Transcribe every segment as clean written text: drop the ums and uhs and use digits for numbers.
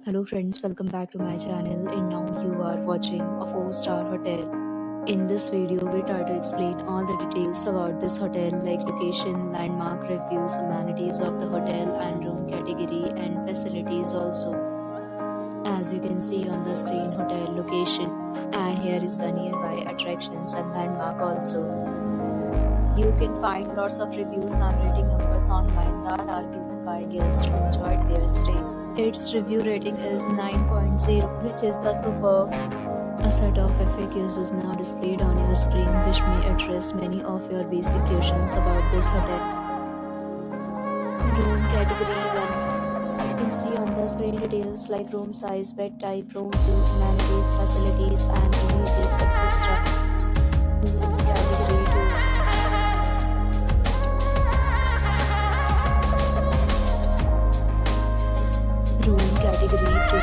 Hello friends, welcome back to my channel and now you are watching a 4-star hotel. In this video, we try to explain all the details about this hotel like location, landmark reviews, amenities of the hotel and room category and facilities also. As you can see on the screen, hotel location, and here is the nearby attractions and landmark also. You can find lots of reviews and rating numbers online that are given by guests who enjoyed their stay. Its review rating is 9.0, which is the superb. A set of FAQs is now displayed on your screen which may address many of your basic questions about this hotel. Room category 1. You can see on the screen details like room size, bed type, room view, amenities, facilities and images, etc. Room category 2. Room category 3.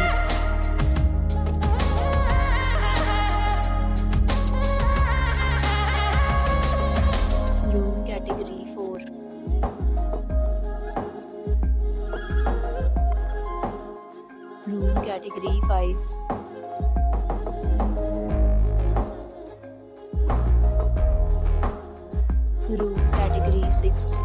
Room category 4. Room category 5. Room category 6.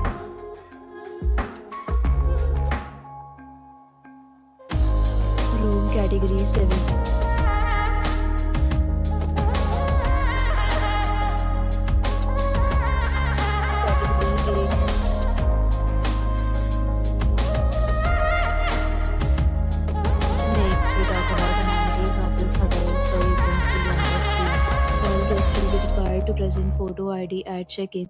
Room category 7. Category 8. Next, we talk about amenities of this hotel, so you can see on the screen. All guests will be required to present photo ID at check-in.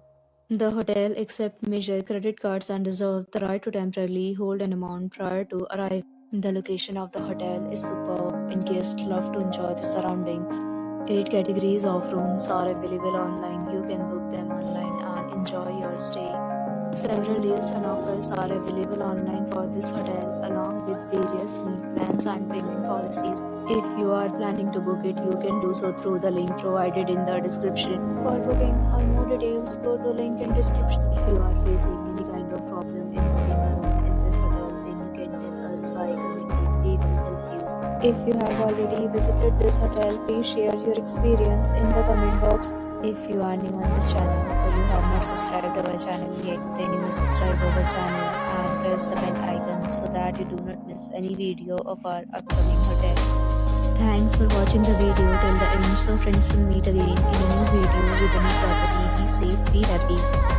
The hotel accepts major credit cards and reserves the right to temporarily hold an amount prior to arrival. The location of the hotel is superb and guests love to enjoy the surrounding. 8 categories of rooms are available online. You can book them online and enjoy your stay. Several deals and offers are available online for this hotel along with various meal plans and payment policies. If you are planning to book it, you can do so through the link provided in the description. For booking or more details, go to link in description. If you are facing any kind of problem in booking a room in this hotel, then you can tell us by commenting. We will help you. If you have already visited this hotel, please share your experience in the comment box. If you are new on this channel or you have not subscribed our channel yet, then you must subscribe our channel and press the bell icon so that you do not miss any video of our upcoming hotel. Thanks for watching the video till the end. So friends, will meet again in a new video with a new property. Be safe, be happy.